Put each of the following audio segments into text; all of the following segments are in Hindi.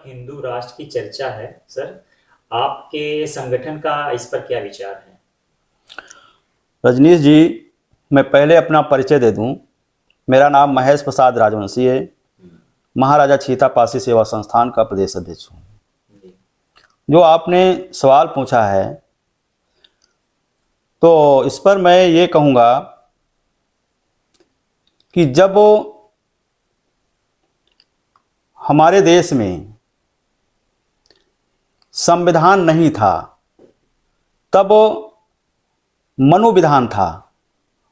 हिंदू राष्ट्र की चर्चा है सर, आपके संगठन का इस पर क्या विचार है? रजनीश जी, मैं पहले अपना परिचय दे दूं। मेरा नाम महेश प्रसाद राजवंशी है। महाराजा छीतापासी सेवा संस्थान का प्रदेश अध्यक्ष हूँ। जो आपने सवाल पूछा है, तो इस पर मैं ये कहूँगा कि जब हमारे देश में संविधान नहीं था, तब मनोविधान था,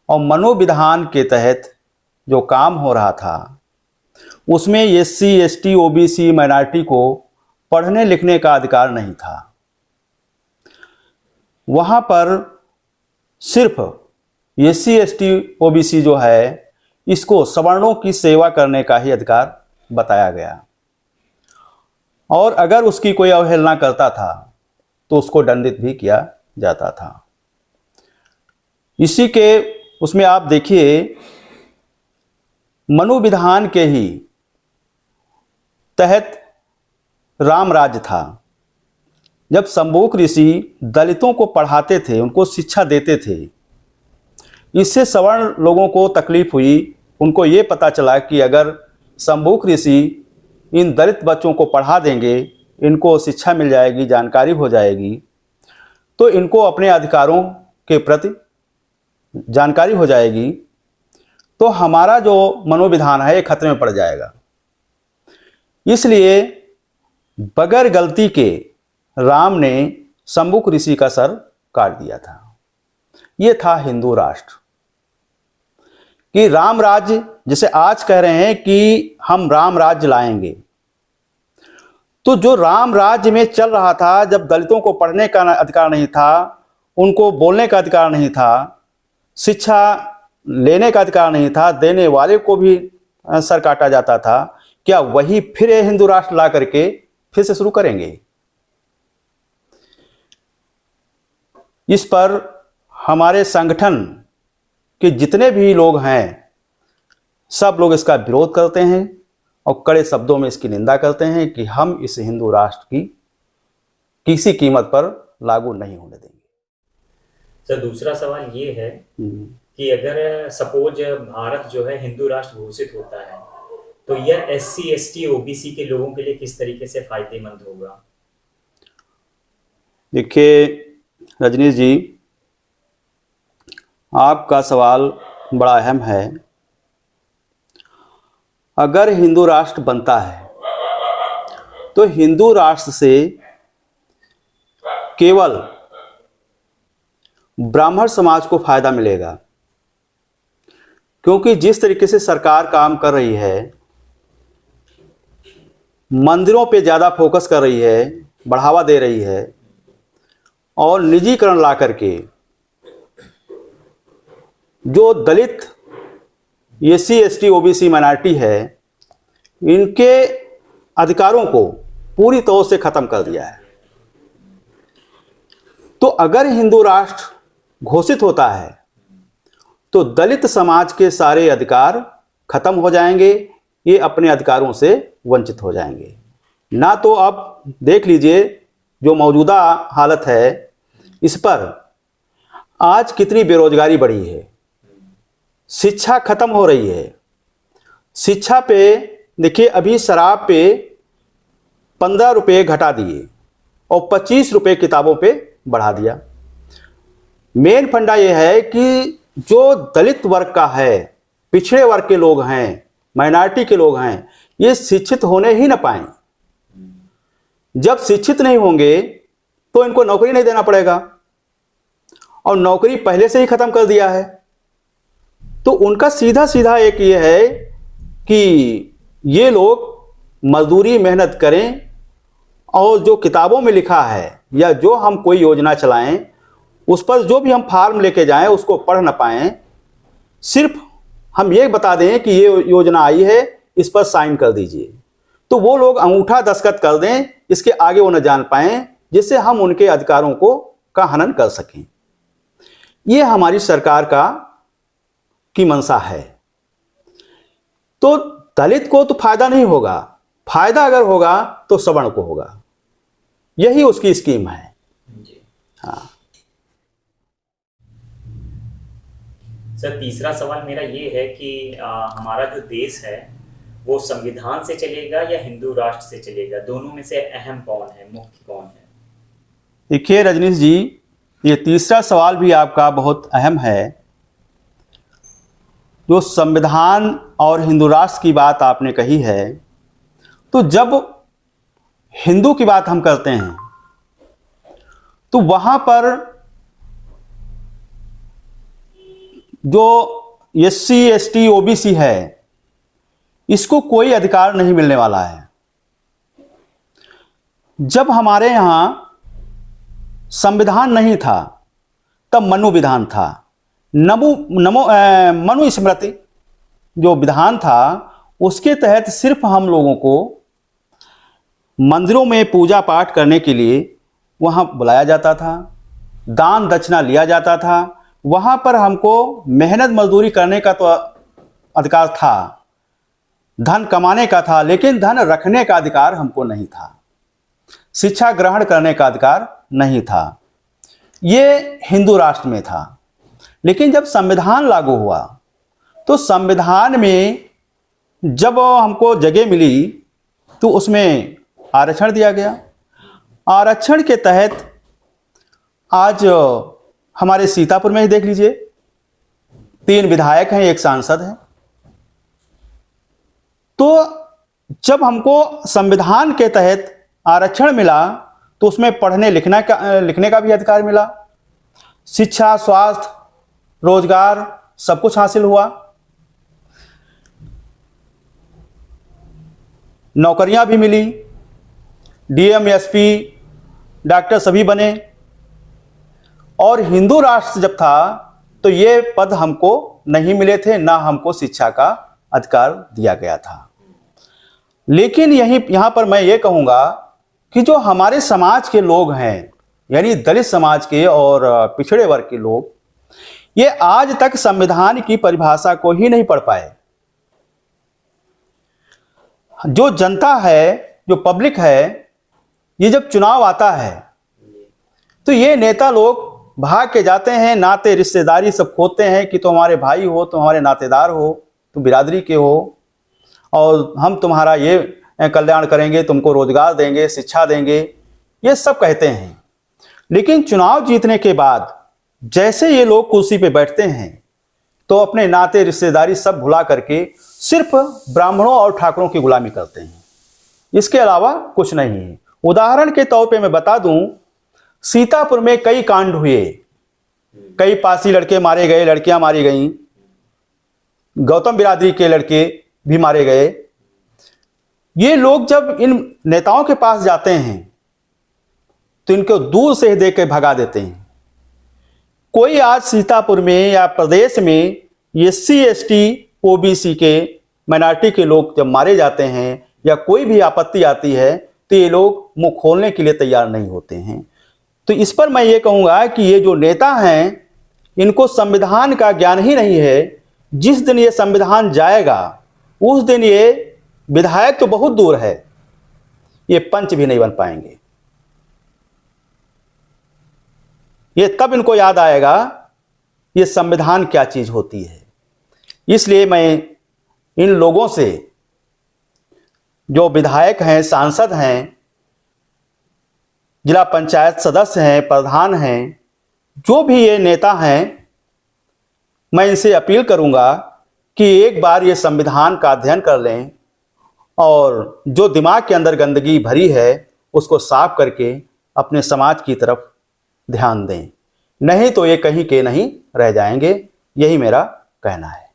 और मनोविधान के तहत जो काम हो रहा था उसमें SC ST OBC माइनॉरिटी को पढ़ने लिखने का अधिकार नहीं था। वहाँ पर सिर्फ SC ST OBC जो है, इसको सवर्णों की सेवा करने का ही अधिकार बताया गया, और अगर उसकी कोई अवहेलना करता था तो उसको दंडित भी किया जाता था। इसी के उसमें आप देखिए, मनोविधान के ही तहत राम राज्य था। जब शंभूक ऋषि दलितों को पढ़ाते थे, उनको शिक्षा देते थे, इससे सवर्ण लोगों को तकलीफ हुई। उनको ये पता चला कि अगर शंभूक ऋषि इन दलित बच्चों को पढ़ा देंगे, इनको शिक्षा मिल जाएगी, जानकारी हो जाएगी, तो इनको अपने अधिकारों के प्रति जानकारी हो जाएगी, तो हमारा जो मनोविधान है ये खतरे में पड़ जाएगा। इसलिए बगैर गलती के राम ने शंभूक ऋषि का सर काट दिया था। ये था हिंदू राष्ट्र कि राम राज्य, जैसे आज कह रहे हैं कि हम राम राज्य लाएंगे, तो जो राम राज्य में चल रहा था, जब दलितों को पढ़ने का अधिकार नहीं था, उनको बोलने का अधिकार नहीं था, शिक्षा लेने का अधिकार नहीं था, देने वाले को भी सर काटा जाता था, क्या वही फिर हिंदू राष्ट्र ला करके फिर से शुरू करेंगे? इस पर हमारे संगठन के जितने भी लोग हैं, सब लोग इसका विरोध करते हैं और कड़े शब्दों में इसकी निंदा करते हैं कि हम इस हिंदू राष्ट्र की किसी कीमत पर लागू नहीं होने देंगे। सर, दूसरा सवाल ये है कि अगर सपोज भारत जो है हिंदू राष्ट्र घोषित होता है, तो यह SC ST OBC के लोगों के लिए किस तरीके से फायदेमंद होगा? देखिए रजनीश जी, आपका सवाल बड़ा अहम है। अगर हिंदू राष्ट्र बनता है तो हिंदू राष्ट्र से केवल ब्राह्मण समाज को फायदा मिलेगा, क्योंकि जिस तरीके से सरकार काम कर रही है, मंदिरों पे ज़्यादा फोकस कर रही है, बढ़ावा दे रही है, और निजीकरण ला करके जो दलित SC ST OBC माइनॉरिटी है, इनके अधिकारों को पूरी तौर से खत्म कर दिया है। तो अगर हिंदू राष्ट्र घोषित होता है तो दलित समाज के सारे अधिकार खत्म हो जाएंगे, ये अपने अधिकारों से वंचित हो जाएंगे। ना तो अब देख लीजिए जो मौजूदा हालत है, इस पर आज कितनी बेरोजगारी बढ़ी है, शिक्षा खत्म हो रही है। शिक्षा पे देखिए, अभी शराब पे 15 रुपये घटा दिए और 25 रुपये किताबों पे बढ़ा दिया। मेन फंडा यह है कि जो दलित वर्ग का है, पिछड़े वर्ग के लोग हैं, माइनॉरिटी के लोग हैं, ये शिक्षित होने ही ना पाए। जब शिक्षित नहीं होंगे तो इनको नौकरी नहीं देना पड़ेगा, और नौकरी पहले से ही खत्म कर दिया है। तो उनका सीधा सीधा एक ये है कि ये लोग मजदूरी मेहनत करें, और जो किताबों में लिखा है या जो हम कोई योजना चलाएं, उस पर जो भी हम फार्म लेके जाएं उसको पढ़ ना पाएं। सिर्फ हम ये बता दें कि ये योजना आई है, इस पर साइन कर दीजिए, तो वो लोग अंगूठा दस्तखत कर दें, इसके आगे वो न जान पाएं, जिससे हम उनके अधिकारों का हनन कर सकें। ये हमारी सरकार की मंशा है। तो दलित को तो फायदा नहीं होगा, फायदा अगर होगा तो सवर्ण को होगा, यही उसकी स्कीम है। जी। हाँ सर, तीसरा सवाल मेरा ये है कि हमारा जो देश है वो संविधान से चलेगा या हिंदू राष्ट्र से चलेगा? दोनों में से अहम कौन है, मुख्य कौन है? देखिए रजनीश जी, ये तीसरा सवाल भी आपका बहुत अहम है। जो संविधान और हिंदू राष्ट्र की बात आपने कही है, तो जब हिंदू की बात हम करते हैं तो वहां पर जो SC ST OBC है, इसको कोई अधिकार नहीं मिलने वाला है। जब हमारे यहां संविधान नहीं था तब मनु विधान था। मनु स्मृति जो विधान था, उसके तहत सिर्फ हम लोगों को मंदिरों में पूजा पाठ करने के लिए वहाँ बुलाया जाता था, दान दक्षिणा लिया जाता था। वहाँ पर हमको मेहनत मजदूरी करने का तो अधिकार था, धन कमाने का था, लेकिन धन रखने का अधिकार हमको नहीं था, शिक्षा ग्रहण करने का अधिकार नहीं था। ये हिंदू राष्ट्र में था। लेकिन जब संविधान लागू हुआ तो संविधान में जब हमको जगह मिली तो उसमें आरक्षण दिया गया। आरक्षण के तहत आज हमारे सीतापुर में ही देख लीजिए, 3 विधायक हैं, 1 सांसद है। तो जब हमको संविधान के तहत आरक्षण मिला तो उसमें पढ़ने लिखने का भी अधिकार मिला, शिक्षा, स्वास्थ्य, रोजगार सब कुछ हासिल हुआ, नौकरियां भी मिली, DM SP डॉक्टर सभी बने। और हिंदू राष्ट्र जब था तो ये पद हमको नहीं मिले थे, ना हमको शिक्षा का अधिकार दिया गया था। लेकिन यहाँ पर मैं ये कहूँगा कि जो हमारे समाज के लोग हैं, यानी दलित समाज के और पिछड़े वर्ग के लोग, ये आज तक संविधान की परिभाषा को ही नहीं पढ़ पाए। जो जनता है, जो पब्लिक है, ये जब चुनाव आता है तो ये नेता लोग भाग के जाते हैं, नाते रिश्तेदारी सब खोते हैं कि तुम हमारे भाई हो, तुम हमारे नातेदार हो, तुम बिरादरी के हो, और हम तुम्हारा ये कल्याण करेंगे, तुमको रोजगार देंगे, शिक्षा देंगे, ये सब कहते हैं। लेकिन चुनाव जीतने के बाद जैसे ये लोग कुर्सी पे बैठते हैं तो अपने नाते रिश्तेदारी सब भुला करके सिर्फ ब्राह्मणों और ठाकुरों की गुलामी करते हैं, इसके अलावा कुछ नहीं है। उदाहरण के तौर पे मैं बता दूं, सीतापुर में कई कांड हुए, कई पासी लड़के मारे गए, लड़कियां मारी गईं, गौतम बिरादरी के लड़के भी मारे गए। ये लोग जब इन नेताओं के पास जाते हैं तो इनको दूर से देख के भगा देते हैं। कोई आज सीतापुर में या प्रदेश में SC ST OBC के माइनॉरिटी के लोग जब मारे जाते हैं या कोई भी आपत्ति आती है तो ये लोग मुंह खोलने के लिए तैयार नहीं होते हैं। तो इस पर मैं ये कहूँगा कि ये जो नेता हैं, इनको संविधान का ज्ञान ही नहीं है। जिस दिन ये संविधान जाएगा उस दिन ये विधायक तो बहुत दूर है, ये पंच भी नहीं बन पाएंगे। ये तब इनको याद आएगा ये संविधान क्या चीज होती है। इसलिए मैं इन लोगों से, जो विधायक हैं, सांसद हैं, जिला पंचायत सदस्य हैं, प्रधान हैं, जो भी ये नेता हैं, मैं इनसे अपील करूंगा कि एक बार ये संविधान का अध्ययन कर लें और जो दिमाग के अंदर गंदगी भरी है उसको साफ करके अपने समाज की तरफ ध्यान दें, नहीं तो ये कहीं के नहीं रह जाएंगे। यही मेरा कहना है।